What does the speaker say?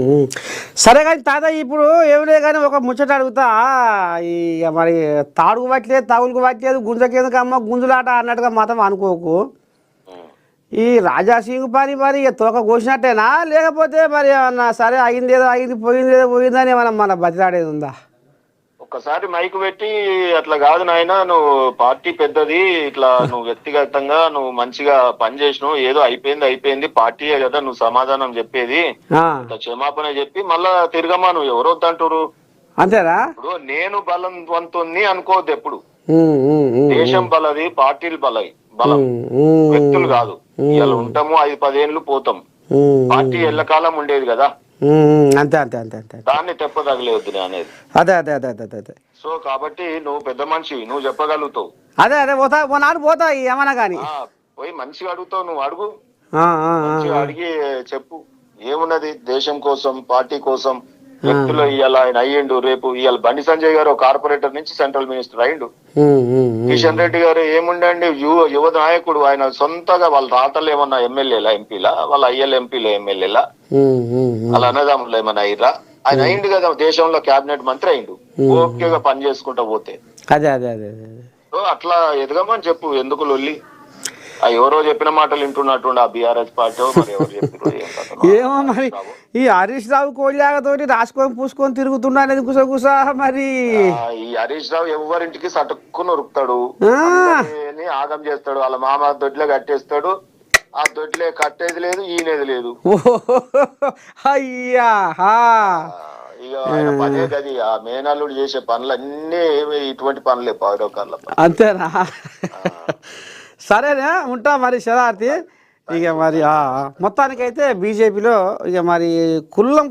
ఉమ్. సరే కానీ తాత ఇప్పుడు ఏమిలే కానీ ఒక ముచ్చట అడుగుతా. ఇక మరి తాడుకు పట్టలేదు తగులుకు పట్టలేదు గుంజకేందుకు అమ్మ గుంజులాట అన్నట్టుగా మాత్రం అనుకోకు. ఈ రాజాసింగ్ పని మరి ఇక తోక కోసినట్టేనా లేకపోతే మరి ఏమన్నా సరే అయింది ఏదో అయింది పోయింది ఏదో పోయిందని ఏమన్నా మన బతిలాడేది ఉందా? ఒక్కసారి మైక్ పెట్టి అట్లా కాదు నాయన, నువ్వు పార్టీ పెద్దది, ఇట్లా నువ్వు వ్యక్తిగతంగా నువ్వు మంచిగా పని చేసినావు, ఏదో అయిపోయింది పార్టీయే కదా, నువ్వు సమాధానం చెప్పేది ఇట్లా క్షమాపణ చెప్పి మళ్ళా తిరగమా, నువ్వు ఎవరో వద్దంటారు. అంతేనా? ఇప్పుడు నేను బలవంతుని అనుకోవద్దు ఎప్పుడు. దేశం బలది, పార్టీలు బలం, వ్యక్తులు కాదు. ఇలా ఉంటాము 5-10 ఏళ్ళు పోతాం. పార్టీ ఎల్లకాలం ఉండేది కదా, అంతే అంతే అంతే అంతే దాన్ని తెప్పదగలేవద్దు అనేది. అదే అదే అదే అదే అదే. సో కాబట్టి నువ్వు పెద్ద మనిషివి, నువ్వు చెప్పగలుగుతావు. అదే అదే పోతా నాడు పోతా ఏమన్నా కానీ పోయి మంచిగా అడుగుతావు, నువ్వు అడుగు, మంచిగా అడిగి చెప్పు. ఏమున్నది, దేశం కోసం పార్టీ కోసం వ్యక్తులు ఇవాళ ఆయన అయ్యిండు, రేపు ఇవాళ బండి సంజయ్ గారు కార్పొరేటర్ నుంచి సెంట్రల్ మినిస్టర్ అయ్యిండు. కిషన్ రెడ్డి గారు ఏముండండి యువ నాయకుడు, ఆయన సొంతగా వాళ్ళ తాతలు ఏమన్నా ఎమ్మెల్యేలా ఎంపీలా, వాళ్ళ అయ్యల ఎంపీలు ఎమ్మెల్యేలా, వాళ్ళ అన్నదమ్ములు ఏమన్నా అయ్యిరా, ఆయన అయిండు కదా దేశంలో క్యాబినెట్ మంత్రి అయిండు, ఓకేగా పని చేసుకుంటా పోతే. అదే అదే అదే సో అట్లా ఎదగమని చెప్పు, ఎందుకు లొల్లి. ఎవరో చెప్పిన మాటలు వింటున్నట్టుండి ఆ బీఆర్ఎస్ పార్టీ మరి ఎవరు చెప్పారు ఏమో మరి. ఈ హరీష్ రావు కోళ్ళాగతోటి రాసుకొని పూసుకొని తిరుగుతున్నా అనేది గుసగుసా మరి. ఈ హరీష్ రావు ఎవరింటికి సటుక్కుని ఉరుకుతాడు, ఆగం చేస్తాడు, వాళ్ళ మామ దొడ్లే కట్టేస్తాడు, ఆ దొడ్లే కట్టేది లేదు ఈనేది లేదు. అయ్యా ఇక ఆయన పనే గది, ఆ మేనల్లుడు చేసే పనులన్నీ ఇటువంటి పనులే పౌరకాల. అంతేనా? సరేనా, ఉంటా మరి శరార్థి. ఇక మరి మొత్తానికైతే బీజేపీలో ఇక మరి కుల్లం